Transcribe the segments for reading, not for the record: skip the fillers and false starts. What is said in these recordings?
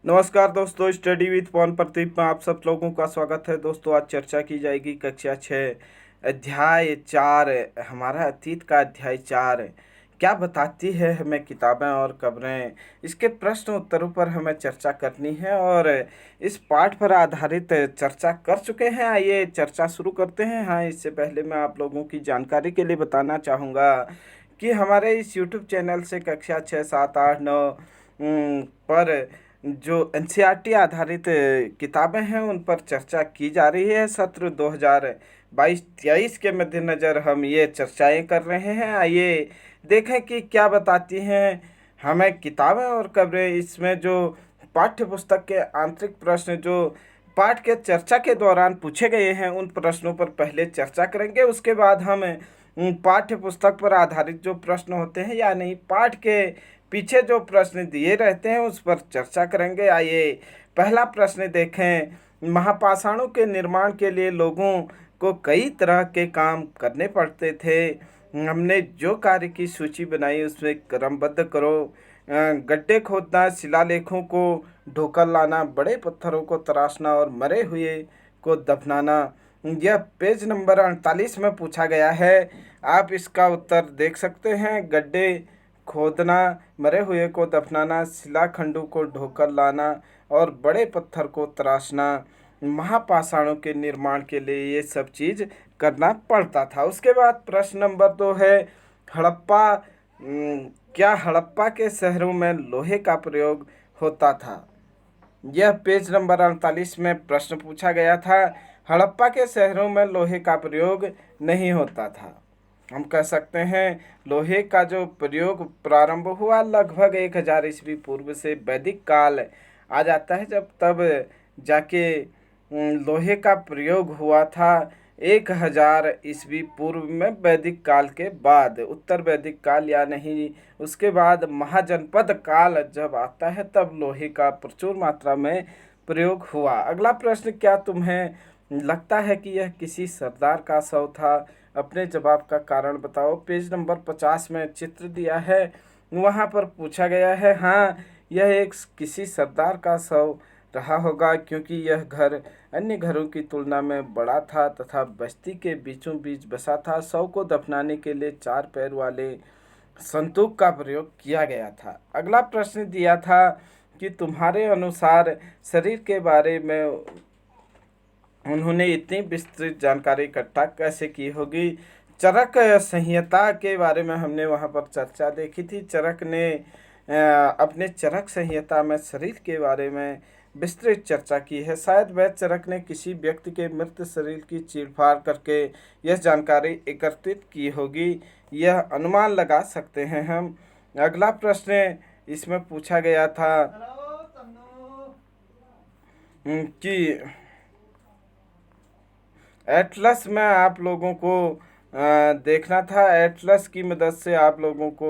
नमस्कार दोस्तों, study with पवन प्रदीप में आप सब लोगों का स्वागत है। दोस्तों, आज चर्चा की जाएगी कक्षा 6 अध्याय 4। हमारा अतीत का अध्याय 4 क्या बताती है हमें किताबें और खबरें, इसके प्रश्न उत्तरों पर हमें चर्चा करनी है और इस पाठ पर आधारित चर्चा कर चुके हैं। आइए चर्चा शुरू करते हैं। हाँ, इससे पहले मैं आप लोगों की जानकारी के लिए बताना चाहूँगा कि हमारे इस यूट्यूब चैनल से कक्षा 6, 7, 8, 9 पर जो एनसीईआरटी आधारित किताबें हैं उन पर चर्चा की जा रही है। सत्र 2022-23 के मद्देनज़र हम ये चर्चाएं कर रहे हैं। आइए देखें कि क्या बताती हैं हमें किताबें और खबरें। इसमें जो पाठ्य पुस्तक के आंतरिक प्रश्न जो पाठ के चर्चा के दौरान पूछे गए हैं उन प्रश्नों पर पहले चर्चा करेंगे। उसके बाद हम पाठ्य पुस्तक पर आधारित जो प्रश्न होते हैं या नहीं पाठ के पीछे जो प्रश्न दिए रहते हैं उस पर चर्चा करेंगे। आइए पहला प्रश्न देखें। महापाषाणों के निर्माण के लिए लोगों को कई तरह के काम करने पड़ते थे। हमने जो कार्य की सूची बनाई उसमें क्रमबद्ध करो। गड्ढे खोदना, शिलालेखों को ढोकर लाना, बड़े पत्थरों को तराशना और मरे हुए को दफनाना। यह पेज नंबर 48 में पूछा गया है। आप इसका उत्तर देख सकते हैं। गड्ढे खोदना, मरे हुए को दफनाना, शिलाखंडों को ढोकर लाना और बड़े पत्थर को तराशना। महापाषाणों के निर्माण के लिए ये सब चीज़ करना पड़ता था। उसके बाद प्रश्न नंबर 2 है हड़प्पा। क्या हड़प्पा के शहरों में लोहे का प्रयोग होता था? यह पेज नंबर 48 में प्रश्न पूछा गया था। हड़प्पा के शहरों में लोहे का प्रयोग नहीं होता था। हम कह सकते हैं लोहे का जो प्रयोग प्रारंभ हुआ लगभग 1000 ईस्वी पूर्व से वैदिक काल आ जाता है, जब तब जाके लोहे का प्रयोग हुआ था। 1000 ईस्वी पूर्व में वैदिक काल के बाद, उत्तर वैदिक काल या नहीं, उसके बाद महाजनपद काल जब आता है तब लोहे का प्रचुर मात्रा में प्रयोग हुआ। अगला प्रश्न, क्या तुम्हें लगता है कि यह किसी सरदार का शव था? अपने जवाब का कारण बताओ। पेज नंबर 50 में चित्र दिया है, वहाँ पर पूछा गया है। हाँ, यह एक किसी सरदार का शव रहा होगा क्योंकि यह घर अन्य घरों की तुलना में बड़ा था तथा बस्ती के बीचों बीच बसा था। शव को दफनाने के लिए 4 पैर वाले संतूक का प्रयोग किया गया था। अगला प्रश्न दिया था कि तुम्हारे अनुसार शरीर के बारे में उन्होंने इतनी विस्तृत जानकारी इकट्ठा कैसे की होगी? चरक संहिता के बारे में हमने वहाँ पर चर्चा देखी थी। चरक ने अपने चरक संहिता में शरीर के बारे में विस्तृत चर्चा की है। शायद वह चरक ने किसी व्यक्ति के मृत शरीर की चीरफाड़ करके यह जानकारी एकत्रित की होगी, यह अनुमान लगा सकते हैं हम। अगला प्रश्न इसमें पूछा गया था कि एटलस में आप लोगों को देखना था। एटलस की मदद से आप लोगों को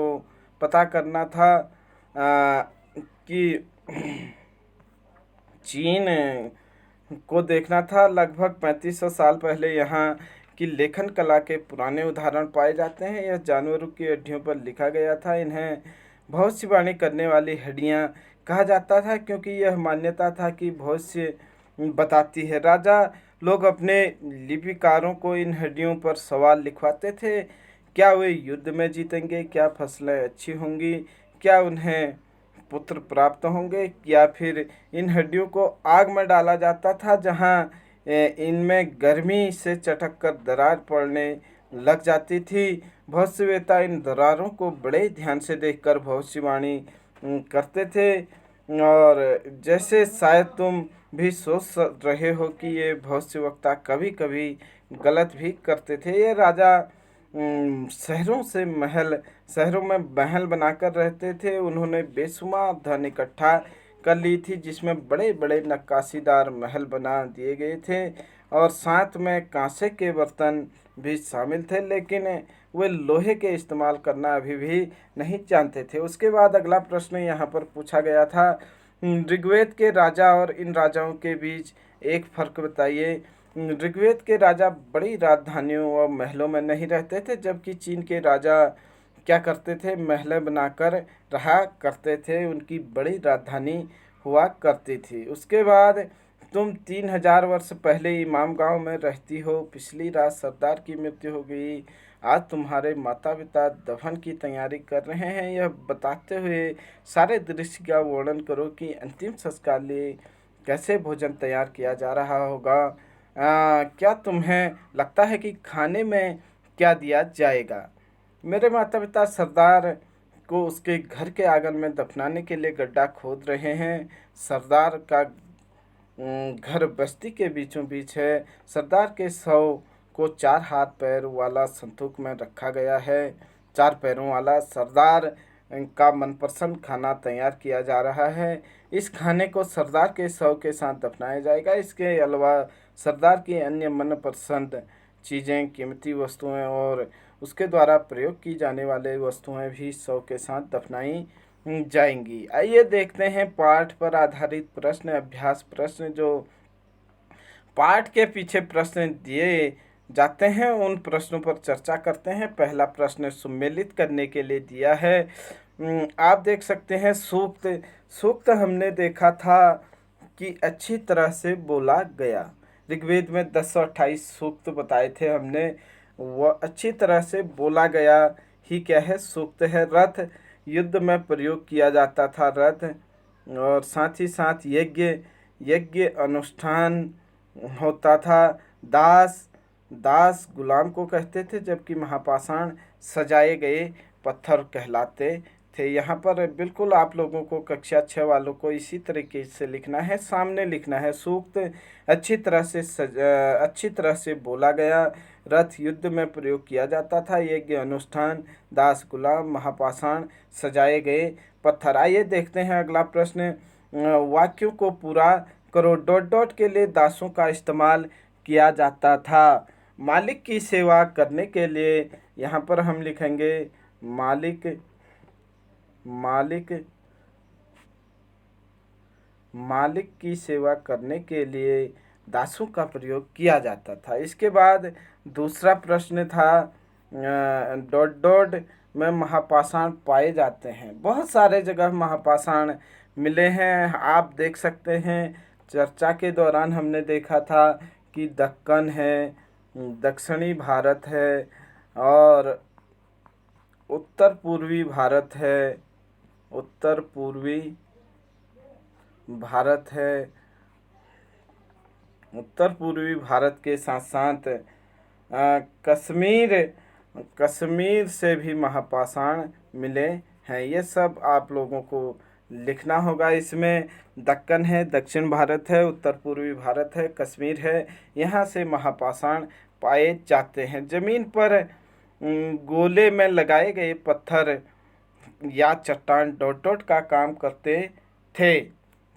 पता करना था कि चीन को देखना था। लगभग 3500 साल पहले यहाँ की लेखन कला के पुराने उदाहरण पाए जाते हैं। यह जानवरों की हड्डियों पर लिखा गया था। इन्हें भविष्यवाणी करने वाली हड्डियाँ कहा जाता था क्योंकि यह मान्यता था कि भविष्य बताती है। राजा लोग अपने लिपिकारों को इन हड्डियों पर सवाल लिखवाते थे। क्या वे युद्ध में जीतेंगे? क्या फसलें अच्छी होंगी? क्या उन्हें पुत्र प्राप्त होंगे? या फिर इन हड्डियों को आग में डाला जाता था जहां इनमें गर्मी से चटक कर दरार पड़ने लग जाती थी। भविष्यवेता इन दरारों को बड़े ध्यान से देखकर भविष्यवाणी करते थे। और जैसे शायद तुम भी सोच रहे हो कि ये भविष्यवक्ता कभी कभी गलत भी करते थे। ये राजा शहरों में महल बनाकर रहते थे। उन्होंने बेशुमार धन इकट्ठा कर ली थी जिसमें बड़े बड़े नक्काशीदार महल बना दिए गए थे और साथ में कांसे के बर्तन भी शामिल थे, लेकिन वे लोहे के इस्तेमाल करना अभी भी नहीं जानते थे। उसके बाद अगला प्रश्न यहाँ पर पूछा गया था, ऋग्वेद के राजा और इन राजाओं के बीच एक फर्क बताइए। ऋग्वेद के राजा बड़ी राजधानियों और महलों में नहीं रहते थे, जबकि चीन के राजा क्या करते थे? महलें बनाकर रहा करते थे। उनकी बड़ी राजधानी हुआ करती थी। उसके बाद तुम 3000 वर्ष पहले इमाम गांव में रहती हो। पिछली रात सरदार की मृत्यु हो गई। आज तुम्हारे माता पिता दफन की तैयारी कर रहे हैं। यह बताते हुए सारे दृश्य का वर्णन करो कि अंतिम संस्कार लिए कैसे भोजन तैयार किया जा रहा होगा। क्या तुम्हें लगता है कि खाने में क्या दिया जाएगा? मेरे माता पिता सरदार को उसके घर के आंगन में दफनाने के लिए गड्ढा खोद रहे हैं। सरदार का घर बस्ती के बीचों बीच है। सरदार के शव को 4 हाथ पैर वाला संदूक में रखा गया है। 4 पैरों वाला सरदार का मनपसंद खाना तैयार किया जा रहा है। इस खाने को सरदार के शव के साथ दफनाया जाएगा। इसके अलावा सरदार की अन्य मनपसंद चीज़ें, कीमती वस्तुएं और उसके द्वारा प्रयोग की जाने वाले वस्तुएं भी शव के साथ दफनाई जाएंगी। आइए देखते हैं पाठ पर आधारित प्रश्न, अभ्यास प्रश्न। जो पाठ के पीछे प्रश्न दिए जाते हैं उन प्रश्नों पर चर्चा करते हैं। पहला प्रश्न सम्मिलित करने के लिए दिया है। आप देख सकते हैं सूक्त। सूक्त हमने देखा था कि अच्छी तरह से बोला गया। ऋग्वेद में 1028 सूक्त बताए थे हमने, वह अच्छी तरह से बोला गया ही क्या है, सूक्त है। रथ युद्ध में प्रयोग किया जाता था, रथ। और साथ ही साथ यज्ञ यज्ञ अनुष्ठान होता था। दास दास गुलाम को कहते थे, जबकि महापाषाण सजाए गए पत्थर कहलाते थे। यहाँ पर बिल्कुल आप लोगों को कक्षा 6 वालों को इसी तरीके से लिखना है, सामने लिखना है। सूक्त अच्छी तरह से बोला गया। रथ युद्ध में प्रयोग किया जाता था। यज्ञ अनुष्ठान, दास गुलाम, महापाषाण सजाए गए पत्थर। आइए देखते हैं अगला प्रश्न। वाक्यों को पूरा करो। डॉट डॉट के लिए दासों का इस्तेमाल किया जाता था। मालिक की सेवा करने के लिए यहाँ पर हम लिखेंगे मालिक मालिक मालिक की सेवा करने के लिए दासों का प्रयोग किया जाता था। इसके बाद दूसरा प्रश्न था डॉट डॉट में महापाषाण पाए जाते हैं। बहुत सारे जगह महापाषाण मिले हैं, आप देख सकते हैं। चर्चा के दौरान हमने देखा था कि दक्कन है, दक्षिणी भारत है और उत्तर पूर्वी भारत है। उत्तर पूर्वी भारत है। उत्तर पूर्वी भारत के साथ साथ कश्मीर से भी महापाषाण मिले हैं। ये सब आप लोगों को लिखना होगा। इसमें दक्कन है, दक्षिण भारत है, उत्तर पूर्वी भारत है, कश्मीर है, यहाँ से महापाषाण पाए जाते हैं। ज़मीन पर गोले में लगाए गए पत्थर या चट्टान डॉट डॉट का काम करते थे।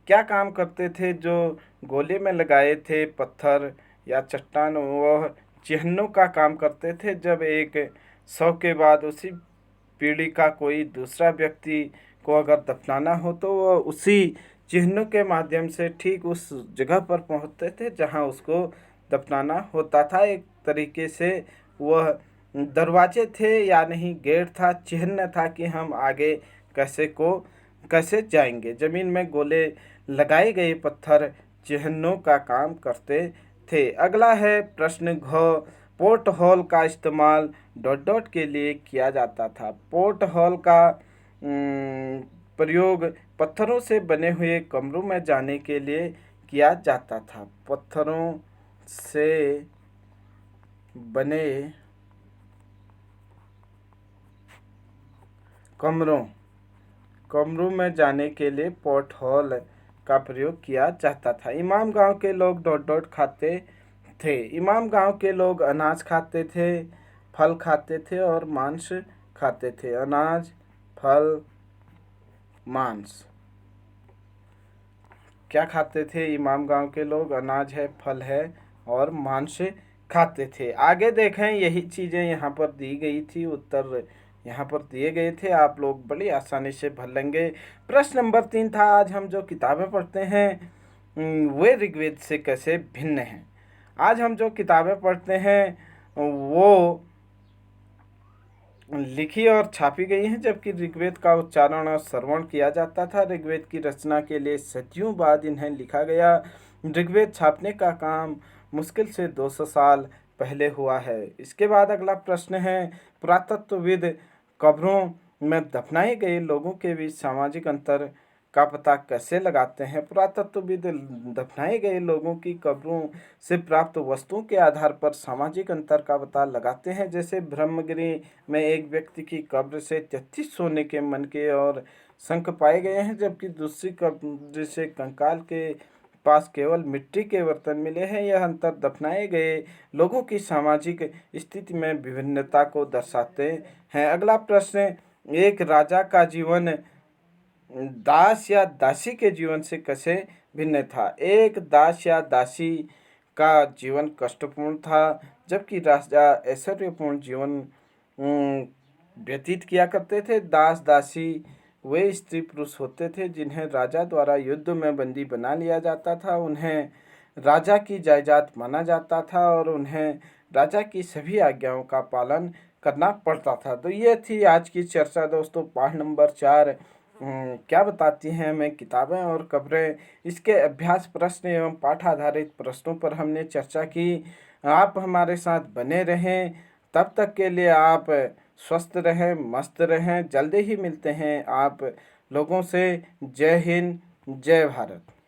क्या काम करते थे? जो गोले में लगाए थे पत्थर या चट्टान, वह चिन्हों का काम करते थे। जब एक शव के बाद उसी पीढ़ी का कोई दूसरा व्यक्ति को अगर दफनाना हो तो वह उसी चिन्हों के माध्यम से ठीक उस जगह पर पहुंचते थे जहां उसको दफनाना होता था। एक तरीके से वह दरवाजे थे या नहीं गेट था, चिन्ह था कि हम आगे कैसे जाएंगे। ज़मीन में गोले लगाए गए पत्थर चिन्हों का काम करते थे। अगला है प्रश्न घ। पोर्ट हॉल का इस्तेमाल डॉट डॉट के लिए किया जाता था। पोर्ट हॉल का प्रयोग पत्थरों से बने हुए कमरों में जाने के लिए किया जाता था। पत्थरों से बने कमरों में जाने के लिए पोर्ट हॉल का प्रयोग किया जाता था। इमाम गांव के लोग डॉट डॉट खाते थे। इमाम गांव के लोग अनाज खाते थे, फल खाते थे और मांस खाते थे। अनाज, फल, मांस। क्या खाते थे इमाम गांव के लोग? अनाज है, फल है और मांस खाते थे। आगे देखें, यही चीज़ें यहाँ पर दी गई थी, उत्तर यहाँ पर दिए गए थे, आप लोग बड़ी आसानी से भर लेंगे। प्रश्न नंबर 3 था, आज हम जो किताबें पढ़ते हैं वे ऋग्वेद से कैसे भिन्न हैं। आज हम जो किताबें पढ़ते हैं लिखी और छापी गई हैं, जबकि ऋग्वेद का उच्चारण और श्रवण किया जाता था। ऋग्वेद की रचना के लिए सदियों बाद इन्हें लिखा गया। ऋग्वेद छापने का काम मुश्किल से 200 साल पहले हुआ है। इसके बाद अगला प्रश्न है, पुरातत्वविद कब्रों में दफनाए गए लोगों के बीच सामाजिक अंतर का पता कैसे लगाते हैं? पुरातत्वविद दफनाए गए लोगों की कब्रों से प्राप्त वस्तुओं के आधार पर सामाजिक अंतर का पता लगाते हैं। जैसे ब्रह्मगिरी में एक व्यक्ति की कब्र से 33 सोने के मनके और शंख पाए गए हैं, जबकि दूसरी कब्र से कंकाल के पास केवल मिट्टी के बर्तन मिले हैं। यह अंतर दफनाए गए लोगों की सामाजिक स्थिति में विभिन्नता को दर्शाते हैं। अगला प्रश्न, एक राजा का जीवन दास या दासी के जीवन से कैसे भिन्न था? एक दास या दासी का जीवन कष्टपूर्ण था, जबकि राजा ऐश्वर्यपूर्ण जीवन व्यतीत किया करते थे। दास दासी वे स्त्री पुरुष होते थे जिन्हें राजा द्वारा युद्ध में बंदी बना लिया जाता था। उन्हें राजा की जायदाद माना जाता था और उन्हें राजा की सभी आज्ञाओं का पालन करना पड़ता था। तो ये थी आज की चर्चा दोस्तों, पाठ नंबर 4 क्या बताती हैं हमें किताबें और कब्रें। इसके अभ्यास प्रश्न एवं पाठ आधारित प्रश्नों पर हमने चर्चा की। आप हमारे साथ बने रहें, तब तक के लिए आप स्वस्थ रहें, मस्त रहें। जल्दी ही मिलते हैं आप लोगों से। जय हिंद, जय भारत।